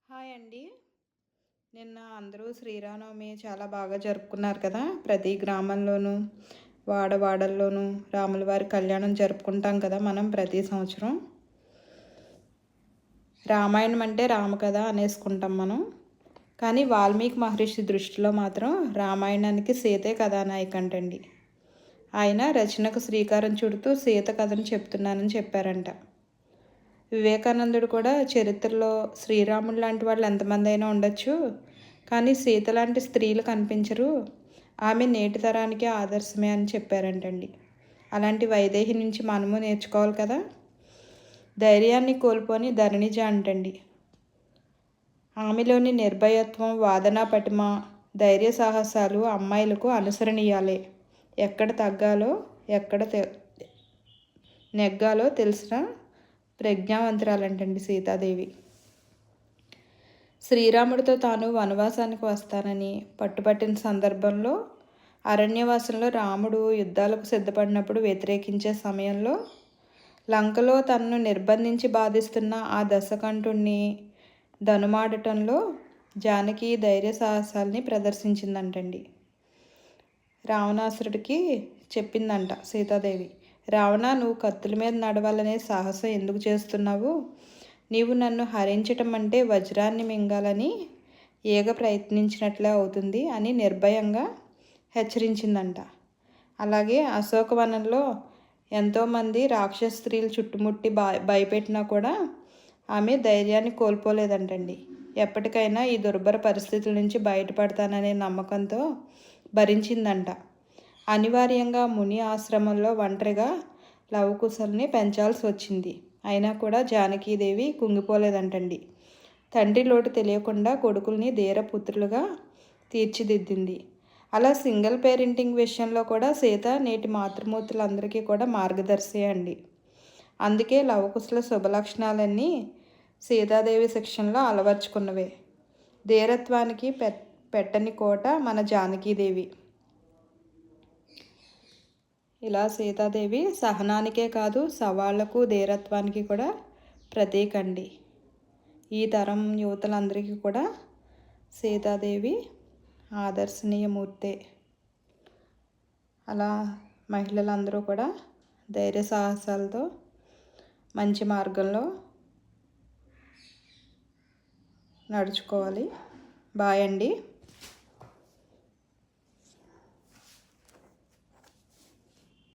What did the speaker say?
Hi అండి. నిన్న అందరూ శ్రీరామనవమి చాలా బాగా జరుపుకున్నారు కదా! ప్రతి గ్రామంలోనూ, వాడవాడల్లోనూ రాముల వారి కళ్యాణం జరుపుకుంటాం కదా మనం ప్రతి సంవత్సరం. రామాయణం అంటే రామకథ అనేసుకుంటాం మనం. కానీ వాల్మీకి మహర్షి దృష్టిలో మాత్రం రామాయణానికి సీతే కథానాయికంటండి. ఆయన రచనకు శ్రీకారం చుడుతూ సీత కథను చెప్తున్నానని చెప్పారంట. వివేకానందుడు కూడా చరిత్రలో శ్రీరాముడు లాంటి వాళ్ళు ఎంతమంది అయినా ఉండొచ్చు, కానీ సీత లాంటి స్త్రీలు కనిపించరు, ఆమె నేటి తరానికి ఆదర్శమే అని చెప్పారంటండి. అలాంటి వైదేహి నుంచి మనము నేర్చుకోవాలి కదా. ధైర్యాన్ని కోల్పోని ధరణిజ అంటండి. ఆమెలోని నిర్భయత్వం, వాదనా పటిమ, ధైర్య సాహసాలు అమ్మాయిలకు అనుసరణీయాలే. ఎక్కడ తగ్గాలో ఎక్కడ నెగ్గాలో తెలిసిన ప్రజ్ఞావంతురాలంటండి సీతాదేవి. శ్రీరాముడితో తాను వనవాసానికి వస్తానని పట్టుబట్టిన సందర్భంలో, అరణ్యవాసంలో రాముడు యుద్ధాలకు సిద్ధపడినప్పుడు వ్యతిరేకించే సమయంలో, లంకలో తనను నిర్బంధించి బాధిస్తున్న ఆ దశకంఠుణ్ణి ధనుమాడటంలో జానకి ధైర్య సాహసాల్ని ప్రదర్శించిందంటండి. రావణాసురుడికి చెప్పిందంట సీతాదేవి, రావణ, నువ్వు కత్తుల మీద నడవాలనే సాహసం ఎందుకు చేస్తున్నావు? నీవు నన్ను హరించటం అంటే వజ్రాన్ని మింగాలని ఏగ ప్రయత్నించినట్లే అవుతుంది అని నిర్భయంగా హెచ్చరించిందంట. అలాగే అశోకవనంలో ఎంతోమంది రాక్షస స్త్రీలు చుట్టుముట్టి భయపెట్టినా కూడా ఆమె ధైర్యాన్ని కోల్పోలేదంటండి. ఎప్పటికైనా ఈ దుర్భర పరిస్థితుల నుంచి బయటపడతాననే నమ్మకంతో భరించిందంట. అనివార్యంగా ముని ఆశ్రమంలో ఒంటరిగా లవకుశల్ని పెంచాల్సి వచ్చింది. అయినా కూడా జానకీదేవి కుంగిపోలేదంటండి. తండ్రి లోటు తెలియకుండా కొడుకుల్ని ధీరపుత్రులుగా తీర్చిదిద్దింది. అలా సింగిల్ పేరెంటింగ్ విషయంలో కూడా సీత నేటి మాతృమూర్తులందరికీ కూడా మార్గదర్శి అండి. అందుకే లవకుశల శుభలక్షణాలన్నీ సీతాదేవి శిక్షణలో అలవర్చుకున్నవే. ధీరత్వానికి పెట్టని కోట మన జానకీదేవి. ఇలా సీతాదేవి సహనానికే కాదు, సవాళ్లకు, ధీరత్వానికి కూడా ప్రతీక అండి. ఈ తరం యువతలందరికీ కూడా సీతాదేవి ఆదర్శనీయమూర్తే. అలా మహిళలందరూ కూడా ధైర్య సాహసాలతో మంచి మార్గంలో నడుచుకోవాలి. బాయ్ అండి.